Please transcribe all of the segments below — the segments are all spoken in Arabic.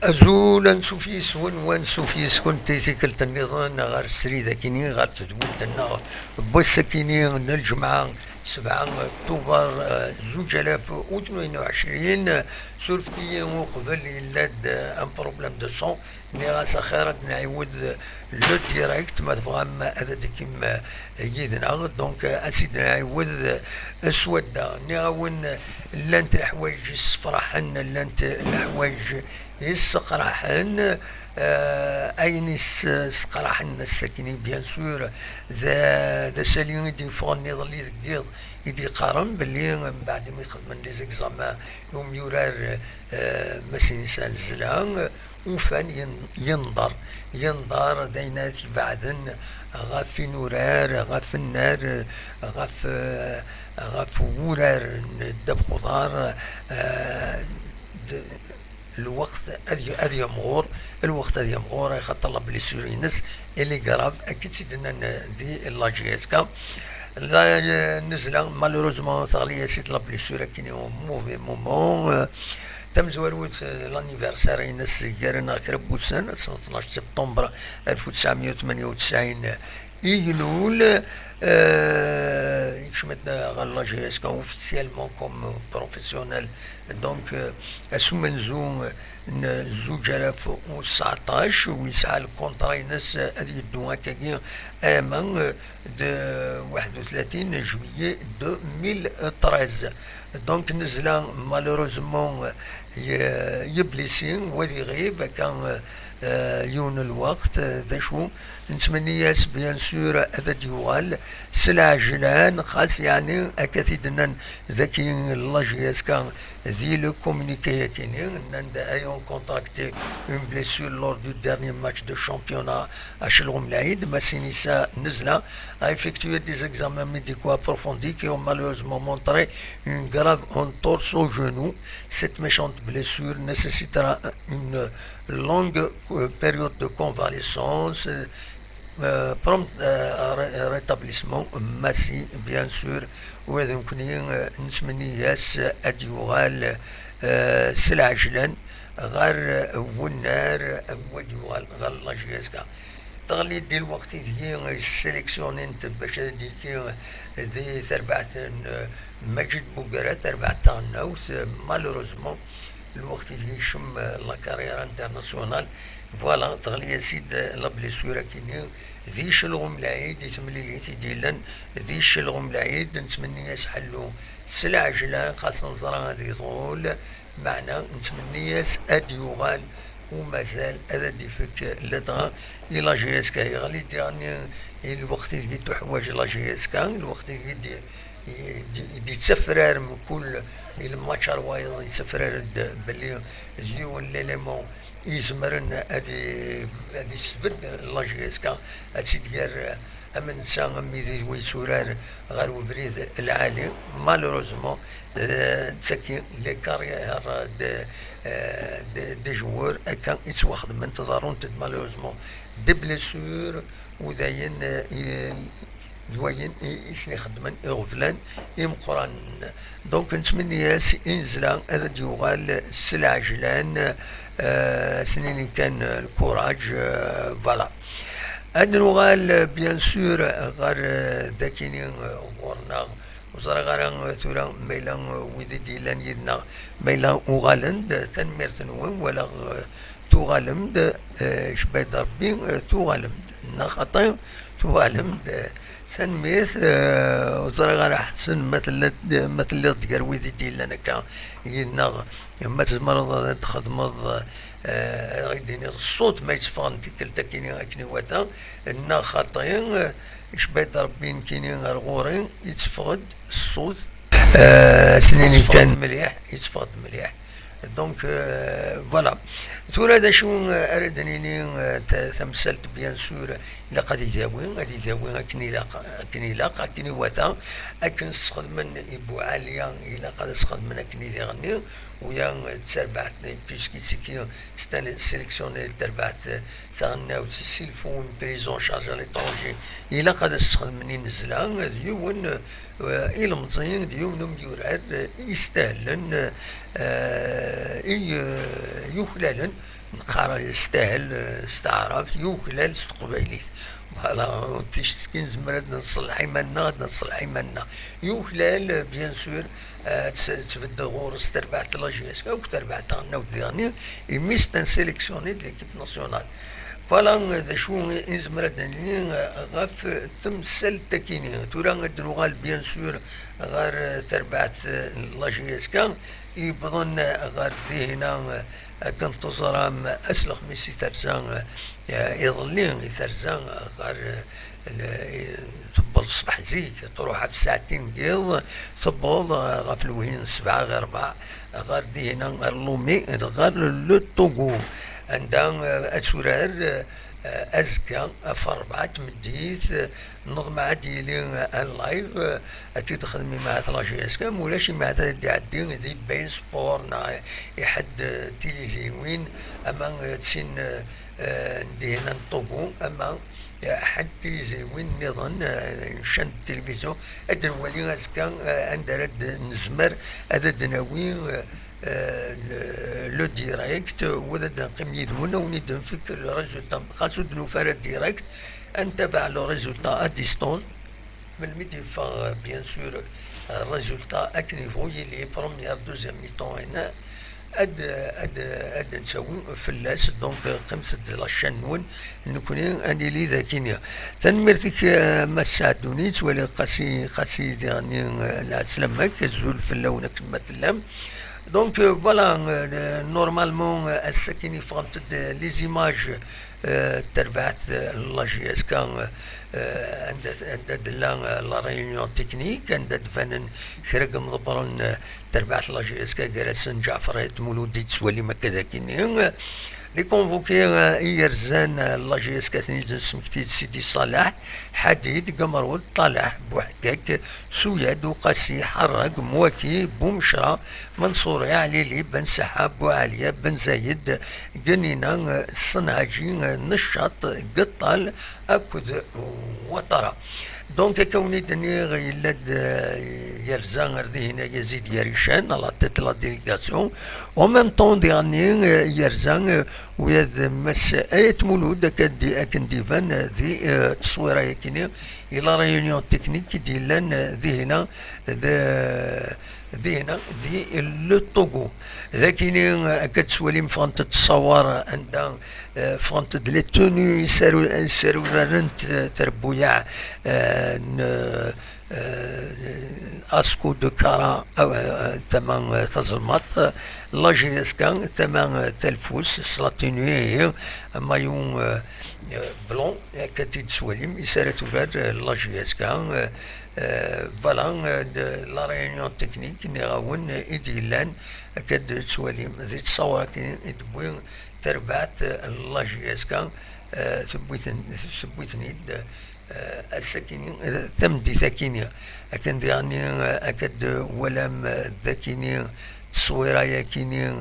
أزولا سوفيسون وان سوفيسكون تيتيكلت النظام غير السريدة كيني غير تدولت النار بوسا كيني الجمعة 7 أكتوبر 2022 سولفتي وقبل يلاد ان بروبليم دو سون ني غاسا خيرات نعيود لو ديريكت ما تفهم هذا كيما يدنا دونك اسيد نعيود اسودا ني غاون لانت الحوايج الصفراحن لانت الحوايج يسقراحن اين سقراحن الساكنين بيان سور ذا سالين يدي فغني ظلي ذكيض يدي قارن باللي من بعد ما يخدم لي زيكزامان يوم يورار مسينسان الزلان وفان ينظر دينات بعدن غاف نورار غاف النار غاف ورار دب خضار الوقت هذا يمغور الوقت هذا يمغور يخطلب لي سورينس اللي قراب اكيد سيدنا دي لاجيسكا لا نزل مالوروزمون ثغليه سيطلب لي سورا كيني موفي مومون تم زواروت لانيفرسار ينس كارنا كربوسان 12 سبتمبر 1998 يجلول يشمتنا غالا جيسكا اوفيسيالمون كوم بروفيسيونيل دونك اسومنزو 2019 ويسعى الكونترا ينس هذه الدوا كاكي امان دو 31 جويي 2013 دونك نزلا مالوروزمون يبليسين ودي غيب كان يون الوقت ذا شو نتمنى ياس بيان سور هذا ديوال سلاجلان خاص يعني اكثيدنا ذاكي لاجياس كان ذي لو كومونيكي كيني نند ايون كونتراكتي اون بليسور لور دو ديرني ماتش دو شامبيونا اشلغم العيد ماسينيسا نزلا a effectué des examens médicaux approfondis qui ont malheureusement montré une grave entorse au genou. Cette méchante blessure nécessitera une longue période de convalescence, prompt rétablissement massif bien sûr. وهذا يمكن نتمنى ياس اديوغال سلعجلان غير والنار وديوغال غير لاجيسكا تغلي دي الوقت دي السيليكسيونين باش ديكي دي تربعت مجد بوغرا تربعت النوث مالوروزمون الوقت دي يشم لا كارير انترناسيونال فوالا تغلي سيد لا بليسوره كيني ذي شلغم العيد يتملي ليتي ديلان ذي شلغم العيد نتمنى يسحلو سلعجلان خاصة نزرا هذه طول معنا نتمنى ياس اديوغال ومازال هذا ديفك لدغا إلى جيسكا يغلي ديرني الوقت اللي تحواج لا جيسكا الوقت اللي دي تسفرار من كل الماتش روايض يسفرار باللي اليوم ليليمون يزمرن هذه سفد لا جيسكا هادشي ديال امن سا ميدي ويسورار غير وبريد العالي مالوروزمون تسكي لي كارير دي جوار كان يتواخد من تضارون تد مالوروزمون دي بليسور وداين دوين يسني خدمن يغفلان يمقران دونك نتمنى ياس انزلا هذا ديوغال السلعجلان سنين كان الكوراج فوالا هاد نوغال بيان سور غير داكيني غورنا وزرا غير ثورا ميلا ويدي ديلان يدنا ميلا وغالند تنميرت نوم ولا توغالمد شبيد ربي توغالمد نخطي توغالمد تنميرت وزرا غير حسن مثل تقر ويدي ديلان كا يدنا ما تزمرض تخدمض غيديني الصوت ما يتفغن تكلتا كيني اكني واتا انا خاطين شبيت ربي كيني غورين يتفقد الصوت سنين كان مليح يتفقد مليح دونك فوالا ثورة دا شو اردنيني تمثلت بيان سور الى قد يداوي اكني لاقا اكني واتا اكن سخد من ابو عالية الى قد سخد من اكني يغني ويا تربعتني بيسكي تسكي ستان سيليكسيوني تربعت تغنى وتسيلفون بريزون شارج ليترونجي الى قد سخد مني نزلا ديون إلمزين ديون يورعد يستاهلن يخلالن نقرا يستاهل استعرف يوكلال استقباليت فوالا تشتكي نزمر نصلح يمنا نصلح يمنا يوكلال بيان سور تبدا غورس تربعت لاجيس او تربعت نو ديرني يميس تنسيليكسيوني ليكيب ناسيونال فوالا ذا شو نزمر دني غاف تمثل تكيني تورا ندروغال بيان سور غير تربعت لاجيس كان يبغون غير هنا كنت تزرام أسلخ ميسي ترزان يظلين يترزان غير تبل الصبح زيك تروح في ساعتين ديال تبل غاف الوهين 7 غير 4 غير دي هنا اللومي غير لو طوغو عندها أسورار أزكى في 4 مديث نظم عديلي اللايف أتي تخدمي مع لاجيسكا مولاش مع دي عدي دي بين سبور نا يحد تيليزيوين أما تسين ندي هنا نطوبو أما حد تيليزيوين نظن شان التلفزيون أدن ولي أزكى أندرد نزمر أدد ناوي لو ديريكت وذا نقيم يدونا ونيد نفكر الريزولتا خاصو دنوفار ديريكت نتابع لو ريزولتا ا ديستونس من ميدي فا بيان سور الريزولتا اكنيفو يلي بروميير دوزيام ميطون هنا اد نسوي فلاس دونك قمت لاشان نون نكوني اني لي ذاكينيا تنمرتك ما ساعدونيت ولا قاسي يعني لا سلامك زول فلاونا كما تلام دونك فوالا نورمالمون الساكن فهمت لي زيماج تربعت لاجيس كان عند لا ريونيون تكنيك عند دفن خرق مضبرن تربعت لاجيس كا جالسن جعفر مولودي تسولي ما كذا كيني لي كونفوكي يرزان لاجيس كاتنيز سمكتي سيدي صلاح حديد قمرود طالح بوحكاك سوياد وقاسي حرق مواكي بومشرا منصور عليلي بن سحاب بوعليا بن زايد جنينة الصنعجي نشاط قطال أكد وطرة دونك كوني دني غيلاد يرزان غردي هنا يزيد يريشان على تيت لا ديليغاسيون و ميم طون ديغني يرزان وياد مس ايت مولود اكن ديفان ذي تصويره يكيني الى ريونيون تكنيك ديالان ذي هنا ذي لو طوغو ذاكيني كتسولي مفانت تصور عندها فانت لي توني يسارو رنت تربويا اسكو دو كارا تمام تزلمات لاجيسكان تمام تلفوس سلاتيني هي مايون بلون كتي تسوليم يسارو توراد لاجيسكان فوالا لا ريونيون تكنيك نغاون إديلان أكاد تسواليم ذي تصور كي يدبوين تربعت لاجيسكا ثبوتني السكيني تمدي ثكينيا أكن يعني أكاد ولم ذاكيني تصويرا يكيني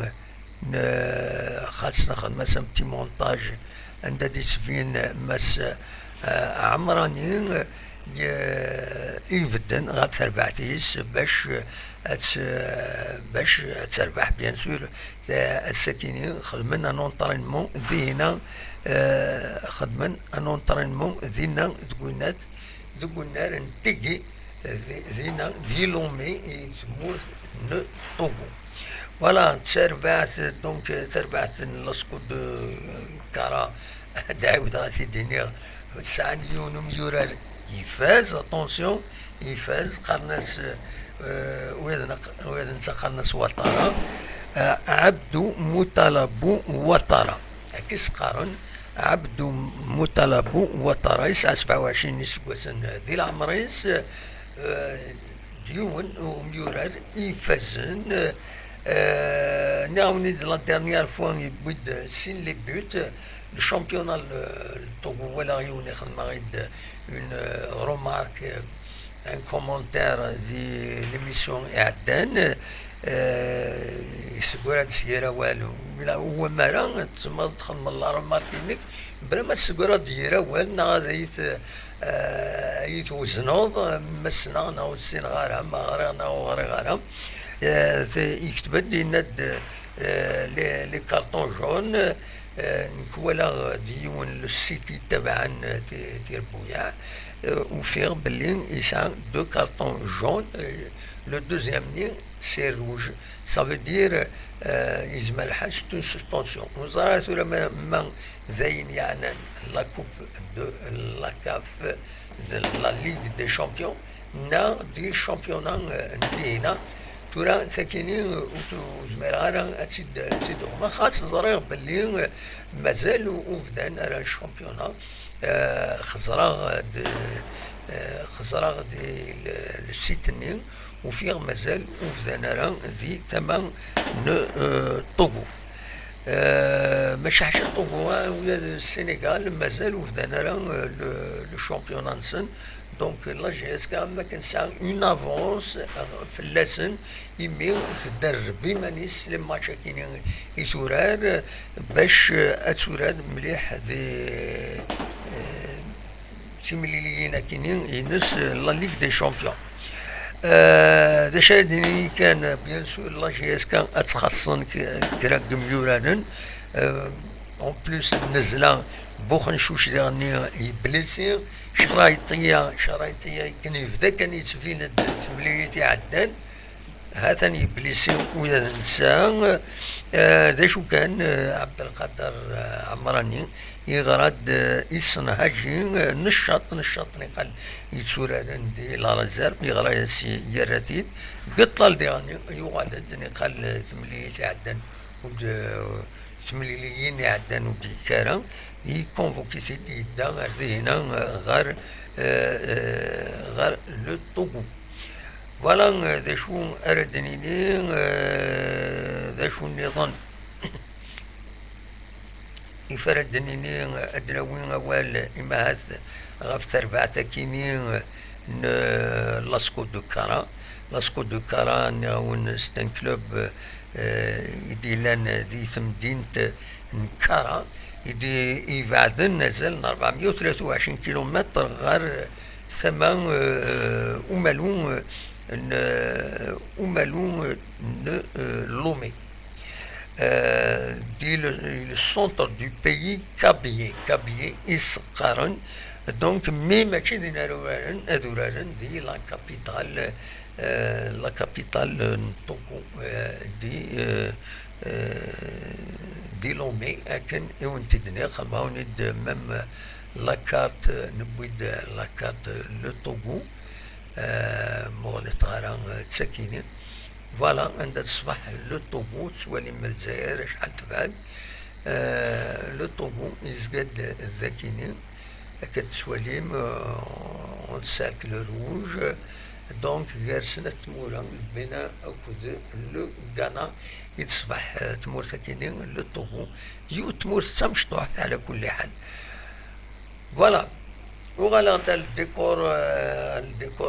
خاصنا خدمة سمتي مونتاج عند دي سفين مس عمراني يفدن غاد تربعتيس باش تربح بيان سور السكيني خدمن ان اونطرينمون دينا خدمن ان اونطرينمون دينا تقولنا نتيجي دينا ديلومي تمور نو طوغو فوالا تربعت دونك تربعت لاسكو دو كارا دعوت غادي دينيا 9 مليون يورو يفاز اتونسيون يفاز قرناس ويذ نتا قرناس وطرة عبد مطلب وطرة كيس قارن عبد مطلب وطرة يسعى 27 سكواسن ذي العمريس ديون وميورار يفازن ناوني لا ديرنيير فوا يبود سين لي بوت الشامبيونال الطوغو ولا يوني خدمة غيد une remarque, un commentaire de l'émission إعدان يسقوا هاد السيارة والو لا هو مرة تسمى تخدم الله رماركينك بلا ما تسقوا ديرا والنا غادي يتوزنوض مسنا ناو سين غارها ما غارها ناو غارها يكتب لنا لي كارطون جون نكوالا ديون السيتي تبعا ديال بويا وفيه باللي يسعى دو كارطون جون لو دوزيام ني سي روج ça veut dire يجمع الحال c'est une suspension وزارة ثورة ما زين يعني لا كوب دو لا كاف لا ليغ دي شامبيون نا دي شامبيونا ندينا تورا ساكنين وزميرها تزيد ما خاص زريغ باللي مازال وفدان راه الشامبيونا خزرا دي السيتنين وفيه مازال وفدان راه ذي ثمن طوغو ماشي حاجه طوغو ويا السنغال مازال وفدان راه لو شامبيونا نسن دونك لا جي اس كا ما كنسى اون افونس في اللسن يمي تدرب بمانيس لي ماتش كاينين يثورار باش اتوراد مليح دي تيمليين كاينين ينس لا ليغ دي شامبيون دا شادني كان بيان سور لا جي اس كان اتخصن كرا جميوران اون بلوس نزلا بوخنشوش ديالني يبليسي شرايطيه كان يبدا كان يتفين تمليتي عدان هذا يبليسي ويا نساء ذا شو كان عبد القادر عمراني يغرد يصنهاجي نشاط قال يتسورا عندي لا رزار يغرا يسي يراتيد قطل ديالني يغالدني قال تمليتي عدان تمليليين عدان ودي كارا يكونفوكي سيدي دا هنا غير لو طوغو فوالا ذا شو اردني ذا شو النظام يفردني ادناوين اول اما هذا غف تربعة كينين لاسكو دو كارا ناون ستان كلوب يديلان دي ثمدينت نكارا يدي يبعدن نزل 423 كيلومتر غير ثمان أمالون لومي دي le centre du pays Kabylie إسقارن دونك مي ماشي دي أدورارن دي لا كابيتال نطوكو دي لومي أكن إون تدني خلباو ند مم لاكارت نبويد لاكارت لو طوغو مغلي طاران تساكيني فوالا عند تصبح لو طوغو تسوالي من الجزائر شحال تبعد لو طوغو يزقد ذاكيني كتسوالي اون سيركل روج دونك غير سنة تمورا البناء أكد لو غانا يتصبح تمور ساكيني لو طوغو يو تمور تمشطوح على كل حال فوالا وغالا الديكور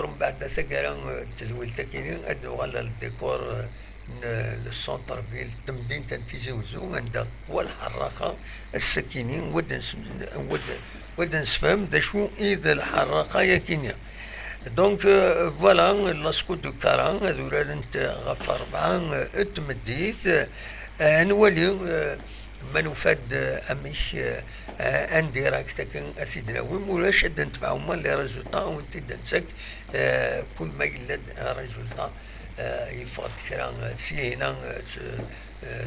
من بعد سكرا التزويل تاكيني وغالا الديكور السونتر فيل تمدين تنتيزي وزو عندها قوى الحراقة السكينين ودن سفهم دا شو إذا الحراقة يكينيا دونك فوالا لاسكو دو كاران هذولا انت غف 4 تمديت نولي منفاد اميش انديراكت كان اسيدنا ومولاش نتبعهم لي ريزولطا وانت دنسك كل ما يلد ريزولطا يفقد كرا سي هنا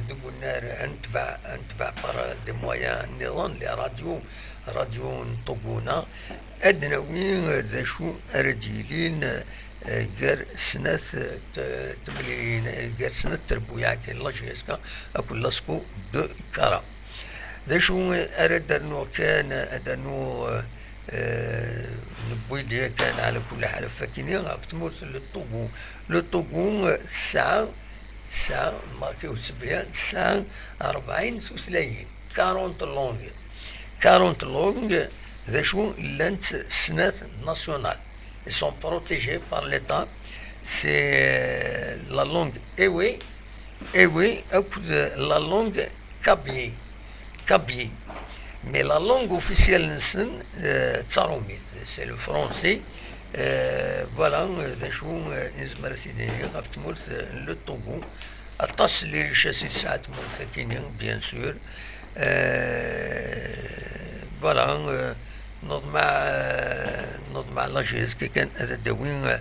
دقلنا انتبع بار دي مويان نظام لي راديو نطقونا ادنا وين ذا شو ارديلين غير سنة تمليين غير سنة تربويا كاين لا جيسكا اكل لاسكو دو كارا ذا شو ارد انه كان ادنو نبويدي كان على كل حال فاكيني غاكتموت لو طوغو ساعة ماركيو سبيان ساعة 40 ثلاثين 40 لونغ ذا شو لانت سنة ناسيونال ils sont protégés par l'État c'est la langue ewe la langue Kabylie mais la langue officielle c'est le français voilà ذا شو نزمر سيدي غاف تمورت لو طوغو الطاس اللي ريشاسي ساعات مورثاكينين بيان سور فوالا نضمع لا جي اس كي كان هذا داوين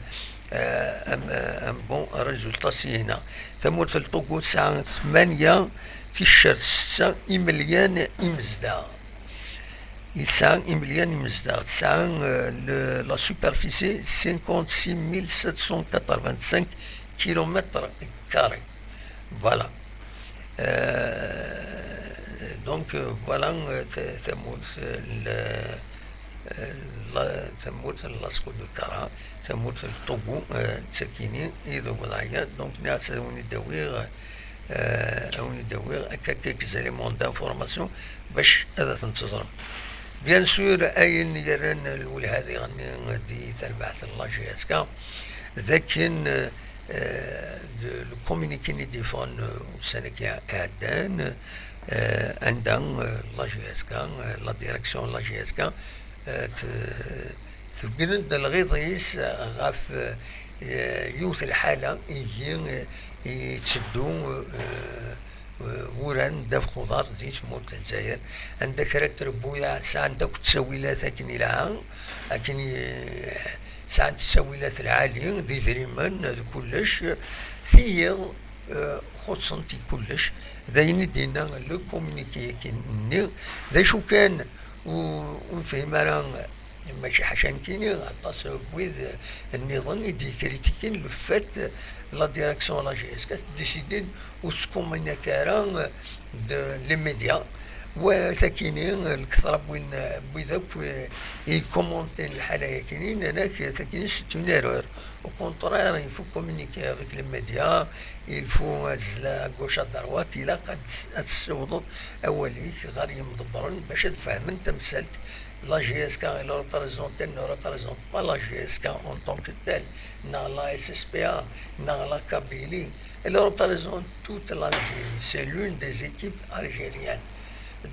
ام بون ريزولتا سي هنا. تمورت الطوغو تسعة 8 تيشيرت 6 مليان إمزدا. يسعى مليان إمزدا. تسعى لا سوبرفيسي 56 785 كيلومتر كاري. فوالا. دونك فوالا تموت لاسكو دو كارا تموت الطوغو تسكيني إذا وضعيات. دونك ناس أوني داوير هكا كيك زاليمون دانفورماسيون باش هذا تنتظر. بيان سور أين يرن الأول هذه غني دي تربعة الله جي اس كا ذاكن الكومينيكي ني ديفون سنكيا أعدان عندها لا جي اس كا لا ديريكسيون لا جي اس كا تبقلن الغيضيس غاف يوث الحالة يجي يتسدو وران داف خضار دي تموت الجزائر. عندك راك تربويا ساعة عندك تساويلات لكن لها لكن ساعة التساويلات العالية دي ذريمان كلش في خصنتي كلش ذاين دينا لو كومونيكي كيني ذا شو كان ونفهم انا ماشي حاشا كيني غطاس بويد النظام دي كريتيكين لو فات لا ديريكسيون لا جي اس كاس ديسيدين وسكومينيكارا لي ميديا وتاكيني الكثرة بويداك يكومونتي الحالة كاينين هناك تاكيني سيت اون ايرور. او كونترير يفو كومونيكي افيك لي ميديا يلفو ازلا غوش دروات الى قد تسوض اوليك غير يمدبرن باش تفهمن تمثلت لا جي اس كا لو ريبريزونتي نو ريبريزونت با لا جي اس كا اون طونك تال نا لا اس اس بي ا نا لا كابيلي. Elle représente toute l'Algérie. C'est l'une des équipes algériennes.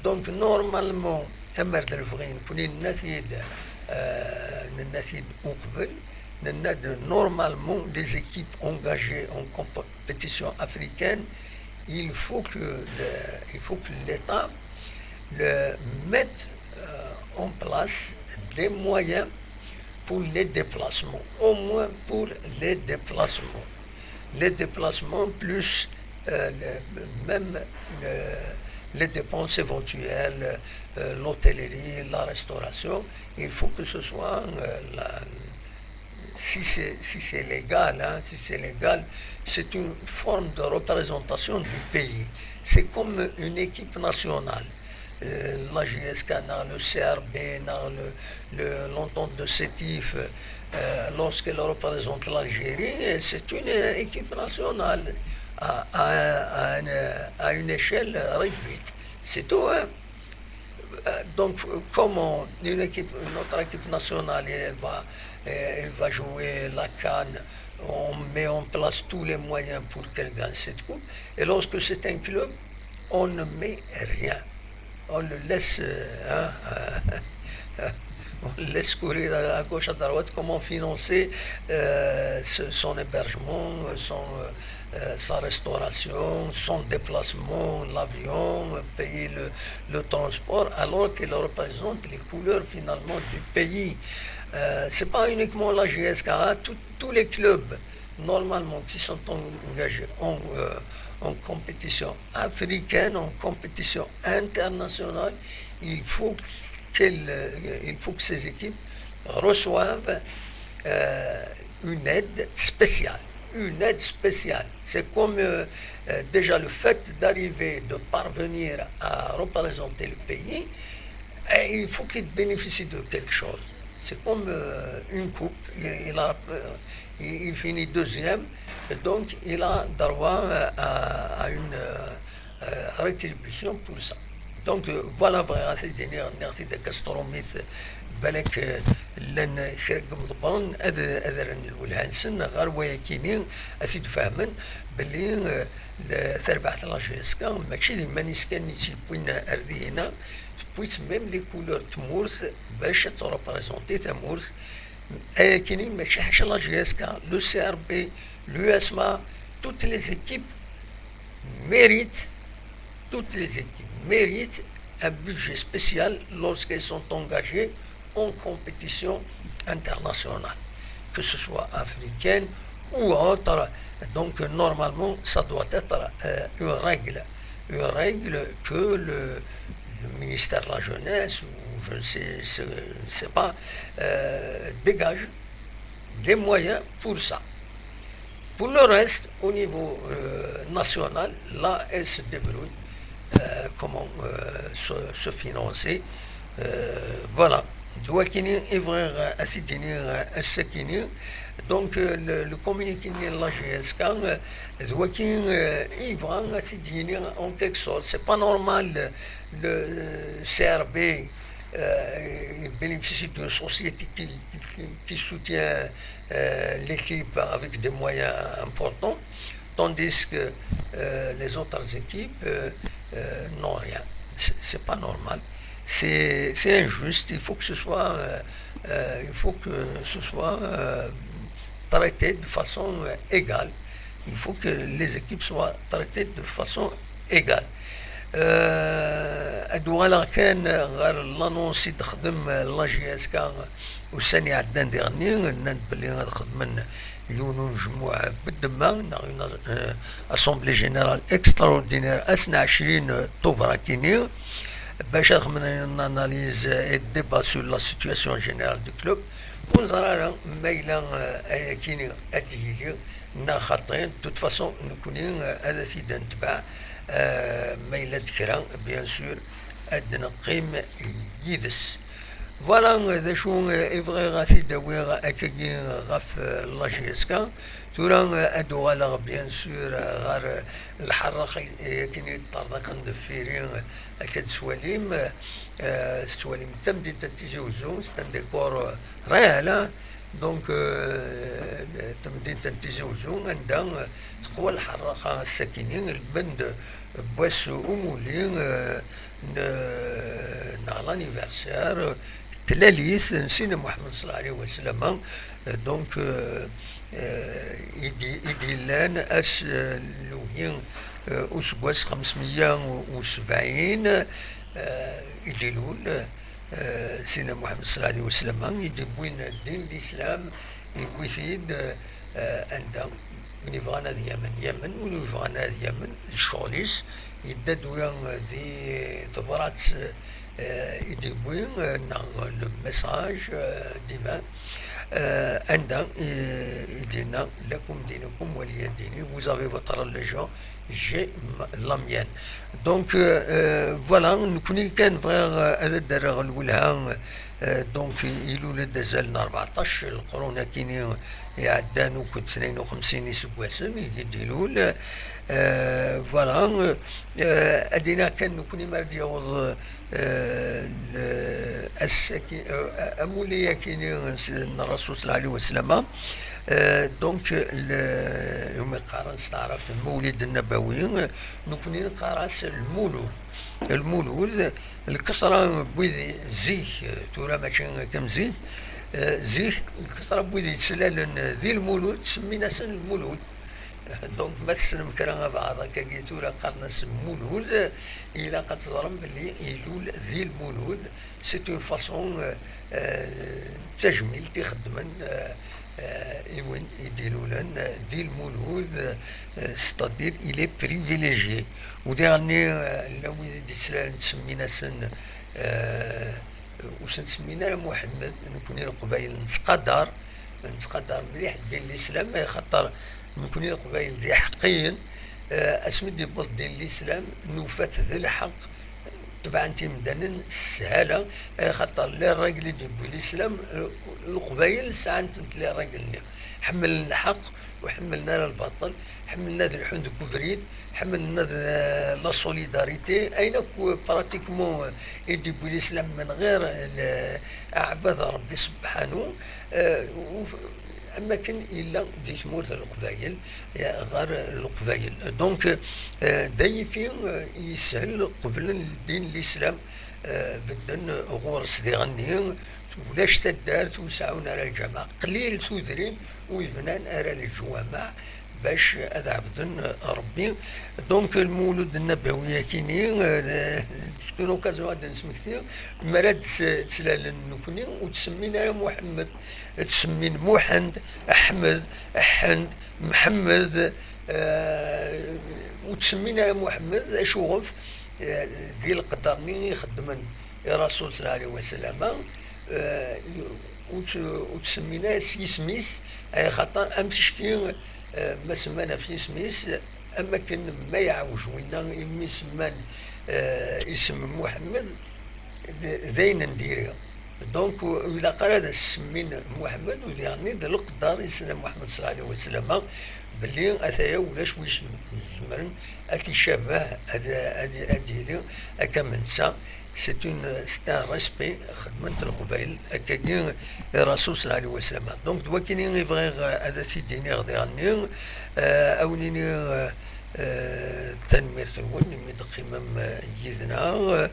Donc normalement, أمر الفغين كوني النتيد أقبل normalement des équipes engagées en compétition africaine. Il faut que l'État mette en place des moyens pour les déplacements, au moins pour les déplacements. Les déplacements plus même les dépenses éventuelles, l'hôtellerie, la restauration. Il faut que ce soit si c'est légal, c'est une forme de représentation du pays. C'est comme une équipe nationale. La JSK, le CRB, l'entente de Sétif, lorsqu'elle représente l'Algérie, c'est une équipe nationale à une échelle réduite. C'est tout. Hein? Donc, comment notre équipe nationale, elle va jouer la CAN, on met en place tous les moyens pour qu'elle gagne cette coupe. Et lorsque c'est un club, on ne met rien. On le laisse, on laisse courir à gauche, à droite, comment financer son hébergement, sa restauration, son déplacement, l'avion, payer le transport, alors qu'il représente les couleurs finalement du pays. C'est pas uniquement la GSK, tous les clubs normalement qui sont engagés en compétition africaine, en compétition internationale, il faut que ces équipes reçoivent une aide spéciale. Une aide spéciale. C'est comme déjà le fait d'arriver, de parvenir à représenter le pays, et il faut qu'il bénéficie de quelque chose. C'est comme une coupe. Il finit deuxième, et donc il a droit à une rétribution pour ça. Donc voilà c'est نعطي داك السطروميت بالك لان شرك مضبرن اذرن الولهانسن غير وياكيني اسيد فاهمن باللي تربعت لا جيسكا ماشي ديما مانيسكان نيتيبوينا اردينا بويت ميم لي كولور تمورث باش تريبريزونتي تمورث كاينين ماشي حاجه لا جيسكا لو سي ار بي لو اسما توت لي زيكيب méritent toutes les équipes méritent un budget spécial lorsqu'elles sont engagées en compétition internationale, que ce soit africaine ou autre. Donc normalement, ça doit être une règle que le ministère de la Jeunesse, ou je ne sais pas, dégage des moyens pour ça. Pour le reste, au niveau national, là, elle se débrouille comment se financer. Voilà. Donc le communiqué de la GSK en quelque sorte. C'est pas normal le CRB bénéficie d'une société qui soutient l'équipe avec des moyens importants, tandis que les autres équipes n'ont rien. C'est pas normal. C'est injuste. Il faut que ce soit, traité de façon égale. Il faut que les équipes soient traitées de façon égale. أدوالا كان غير لانونسي تخدم لا جي اس كا والسنة عدان ديغني نان بلي غتخدم يونو مجموعة بالدماغ اسومبلي جينيرال اكستراوردينير اسنا 20 طوبرا كيني باش نخدم ناناليز اي ديبا سور لا سيتواسيون جينيرال دو كلوب ونزرا مايلا كيني اتيكي نا خاطين توت فاسون نكونين هذا ثيدا نتبع ما إلا ذكرى بيان سور أدنا قيم يدس فوالا ذا شو إبغي غاثي داوي أكاكي غاف لا جي اس كا تورا أدو غالا بيان سور غار الحرق كيني طردك ندفيرين أكاد سواليم سواليم تمدي تتيجي وزون ستان ديكور ريالا دونك تمدي تتيجي وزون عندها تقوى الحرقة الساكنين البند بوس أمولين نا لانيفرسير تلاليث نسينا محمد صلى الله عليه وسلم دونك يدي لان اس لوهين أسبوس 570 يديلون سيدنا محمد صلى الله عليه وسلم يدبوين الدين الإسلام يبويسيد عندهم ونفغانا ذي يمن ونفغانا ذي يمن الشغليس يددوين ذي تبرات يدبوين المساج ديما عندهم يدينا لكم دينكم ولي ديني vous avez votre religion j'ai la mienne donc voilà نكوني كان فغير هذا الدرغ الولها دونك يلولد زالنا 14 القرون كيني يعدانو كنت 52 يسواسن يديلول فوالا ادينا كان نكوني مرد يوض اموليا كيني الرسول صلى الله عليه وسلم دونك يوم قارن استعرف المولد النبوي نكوني نقارس المولود الكسرة بويدي زيك تورا ماشي كم زيك زيك الكسرة بويدي تسلال ذي المولود سمينا سن المولود دونك ما تسلم كرا بعض كي تورا قرنا سن المولود إلا قد تضرم باللي يلول ذي المولود سي اون فاسون تجميل تخدمن إيوين يديرولن ذي المولود ستادير إلي بريفيليجي وديرني لو يدسلال نسمينا سن وش نسمينا محمد نكوني القبائل نتقدر مليح دين الإسلام خاطر نكوني القبائل ذي حقين اسم دي بلد دين الإسلام نوفات ذي الحق تبع انت مدنن سهله خاطر لا الراجل يدبو الاسلام القبائل ساعه انت لا الراجل حملنا الحق وحملنا الباطل حملنا الحوند كفريد حملنا لا سوليداريتي اين براتيكمون يدبو الاسلام من غير اعباد ربي سبحانه اما كان الا دي تمورت القبائل غير القبائل دونك دايفين يسهل قبل الدين الاسلام بدن غورس دي غني ولاش تدار توسعون على الجماعة قليل تودرين ويفنان على الجوامع باش هذا عبد ربي. دونك المولود النبوي كيني تكون اوكازيون غادي نسمكتي مراد تسلال نكوني وتسمينا محمد، تسمين محمد، احمد، احند، محمد، وتسمينا محمد شوغف ديال القدرني يخدمن الرسول صلى الله عليه وسلم. وتسمينا سيسميس اي خاطر امسشكي ما سمانا في سميس، اما كان ما يعوج وينا يمي سمان اسم محمد ذين نديرها. دونك اذا قال هذا سمينا محمد يعني ذا القدر يسمى محمد صلى الله عليه وسلم باللي اثايا ولاش ويش زمرن اكي شابه هذه هكا منسى. سي ان ريسبي خدمت القبائل هكاكي الرسول صلى الله عليه وسلم. دونك دوا كاينين يبغي هذا تيديني غادي غني اونيني تنمية الون مي قمم يدنا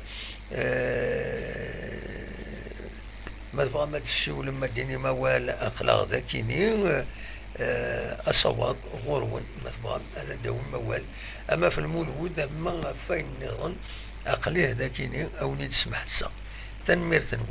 ما تبغى ما تسيو لما ديني موال اخلاق ذاكيني اصوات غرون ما تبغى هذا داو موال. اما في المولود ما فاين نظن أقليه ذاكيني أو نيد سمح السا تنمير تنوي.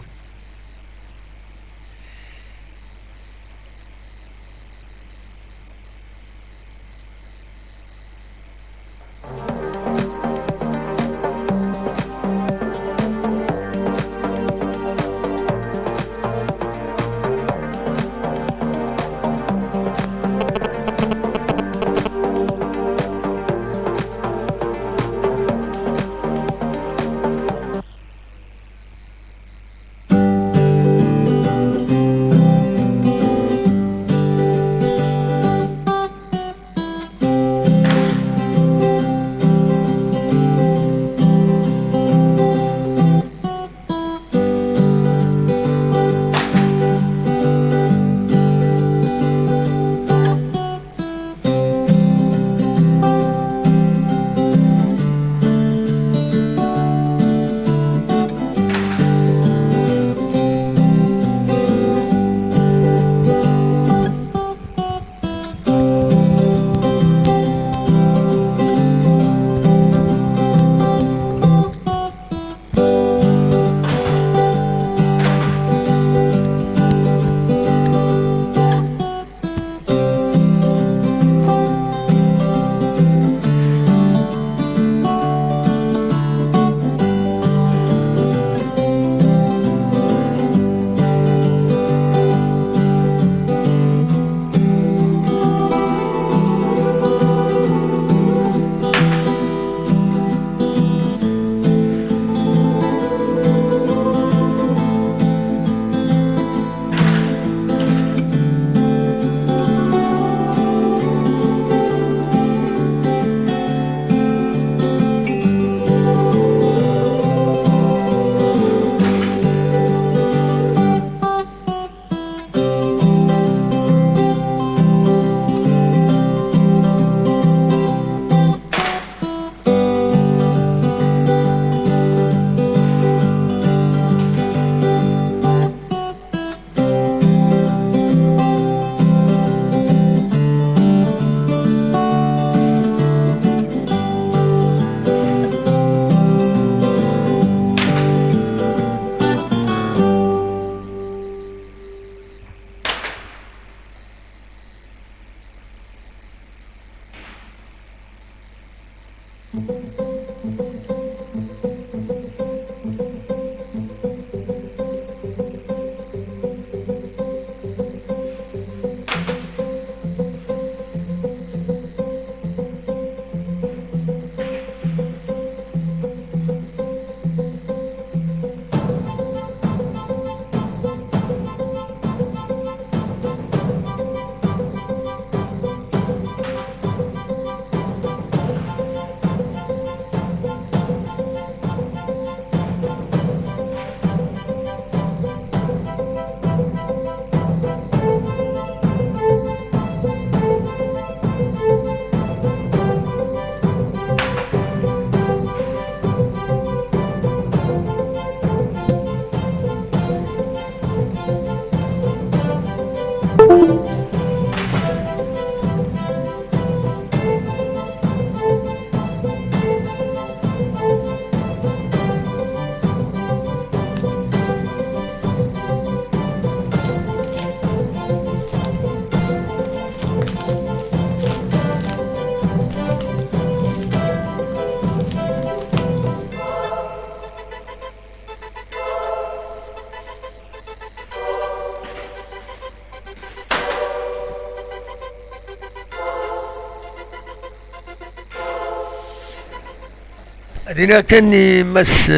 دينا كان مس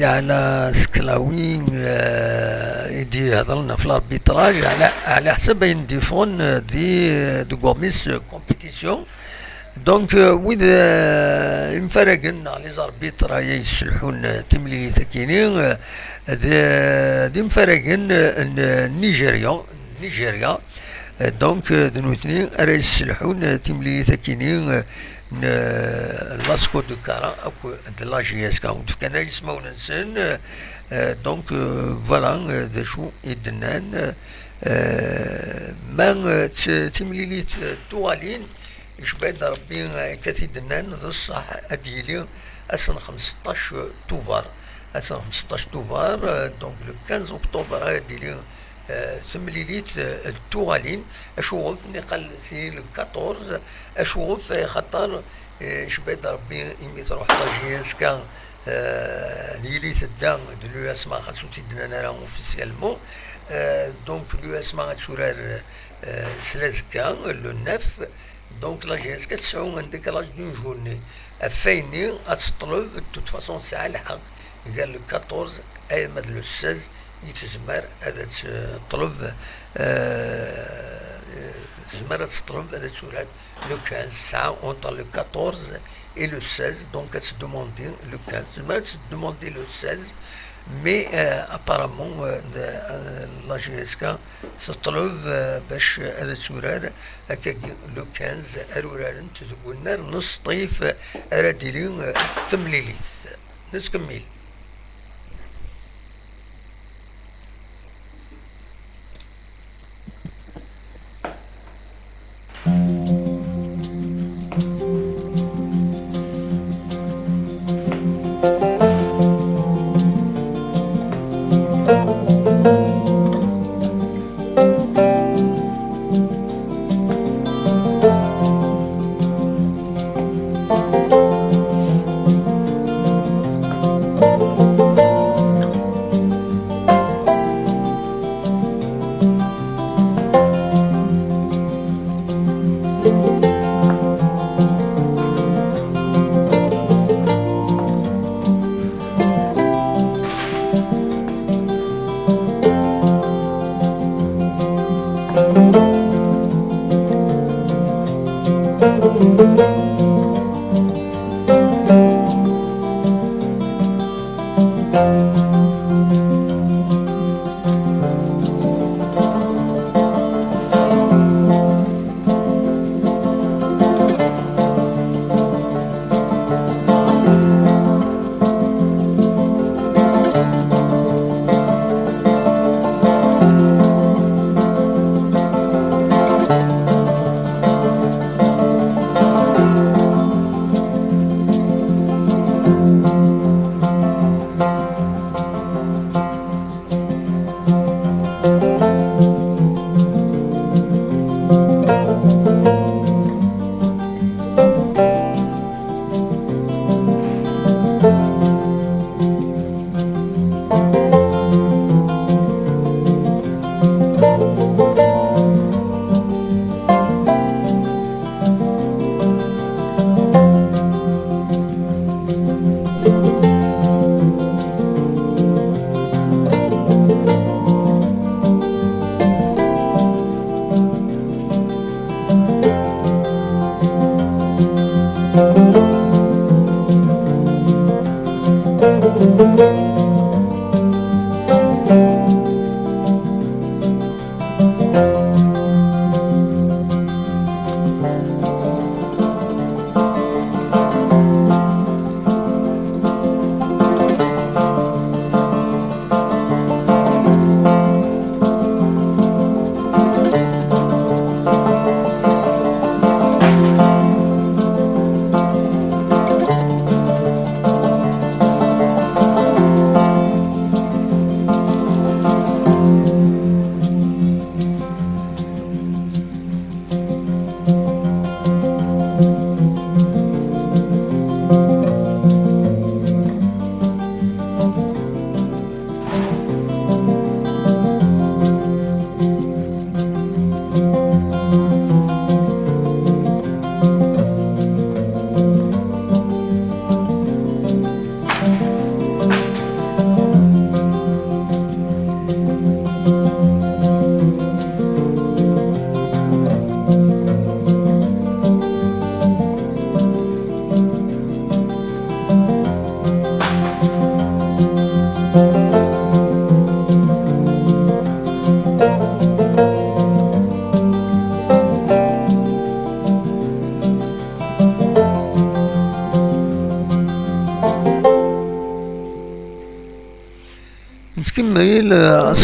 على سكلاوي يدي هضرنا في الاربيتراج على حسب ينديفون دي كوميس كومبيتيسيون. دونك ويد انفرقن على زاربيترا يسلحون تملي ثكينين دي انفرقن نيجيريا. دونك دنوتني راه يسلحون تملي ثكينين لاسكو دو كارا اكو د لا جي اس كا كان يسمعون نسن. دونك فوالا دا شو يدنان ما تمليليت توالين يشبه ربي كثير دنان ذو الصح اديلي اسن 15 توفر اسن 15 توفر. دونك لو 15 اكتوبر اديلي ثمليليت التوالين اشوف نقل سي لو 14 اشوف خاطر شبه ربي يمي تروح لا جي اس كان ديلي تدام دو اس ما خاصو تدنا انا اوفيسيالمون. دونك لو اس ما تسورار سلازكا لو 9. دونك لا جي اس كا تسعو عندك لاج دون جورني فايني اتطلب توت فاسون ساعه الحق قال لو 14 اي مد لو 16 يتزمر هذا تطلب زمرت تطلب هذا تسولات لو 15 ساعه اونتر لو 14 et le 16. Donc elle se demandait le 15, elle se demandait le 16, mais apparemment la GSK se trouve باش هذا تسورار هكا لو 15 ارورارن تقول نار نص طيف راديلين تمليليت نسكمل.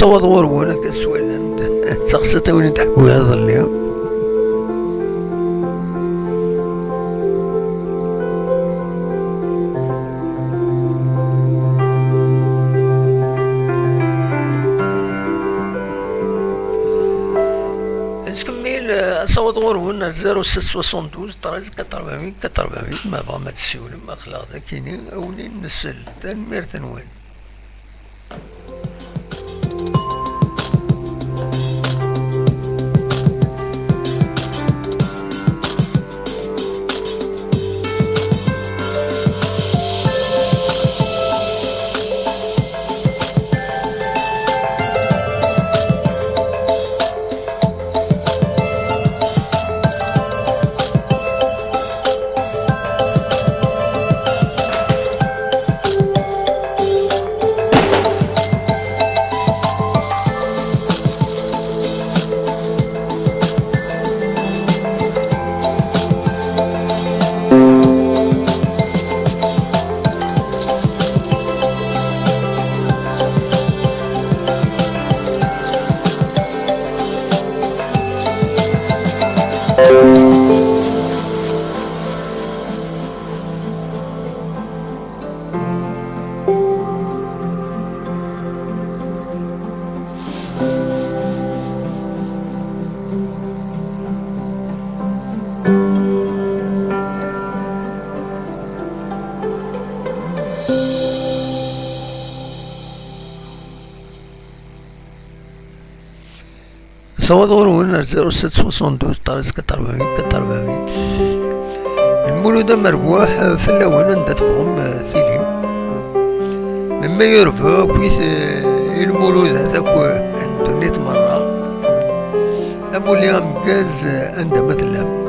صوت غوربونا كسوالند تسخصت وين تحكوا هذا اليوم. نكمل صوت غوربونا 0672 13 400 ما بغا ما تسولم ما خلاص كاينين اولين نسل تنمير تنوين. صوت غوربونا 0672 13 400 المولودة مربوح في اللون عند تفهم ثيليم مما يرفع كويس المولود هذاك عنده نيت مرة أبو اللي مكاز عنده مثلا.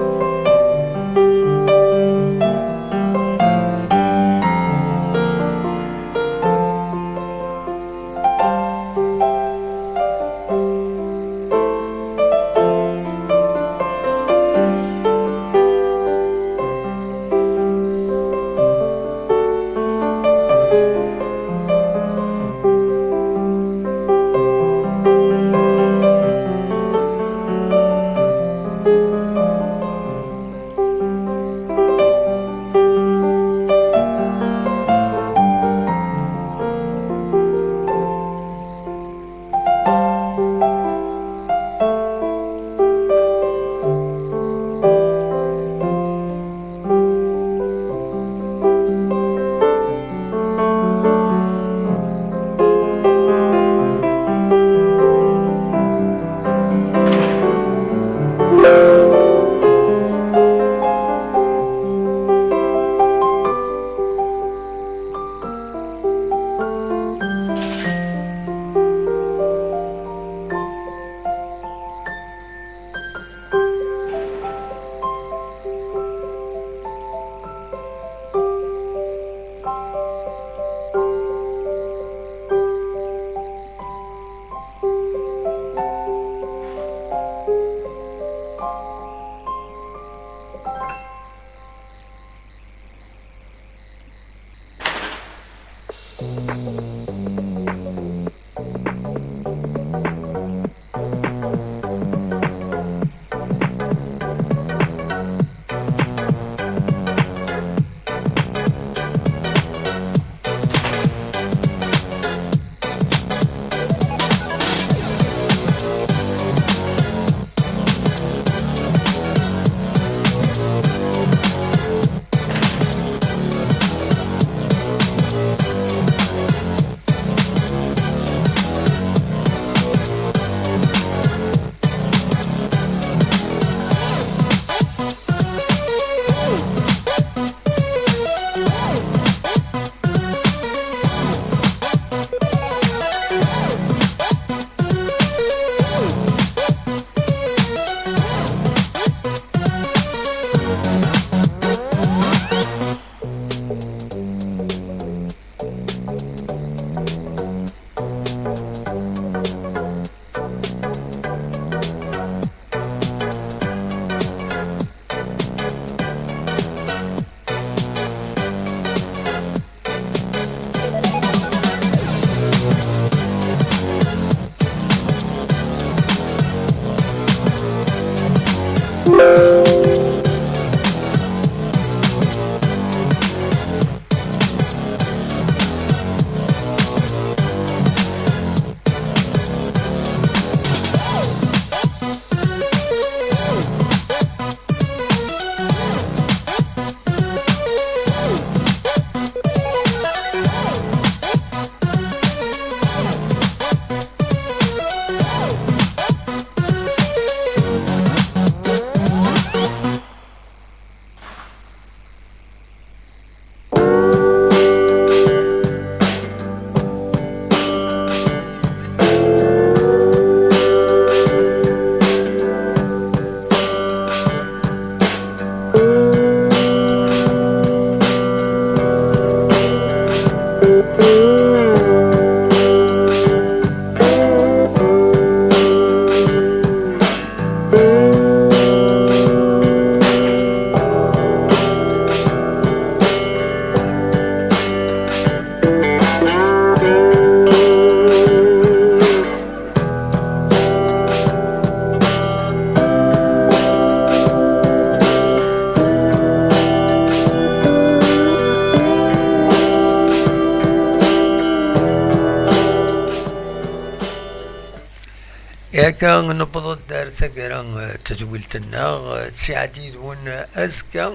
ياكا نبض دار ثقرا تدويلتنا تساعدي دون أزكا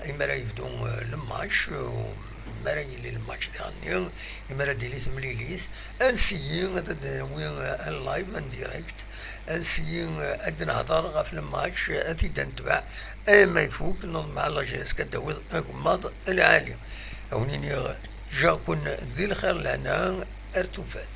إمرا يفدو الماتش مرا يلي الماتش ديالني إمرا ديلي تمليليس أنسي وين اللايف من ديريكت أنسي أدن هضر غاف الماتش أتي دنتبع أي ما يفوق نظم على جهاز كداوي أقماض العالي أونيني جا كون ذي الخير لنا ارتفات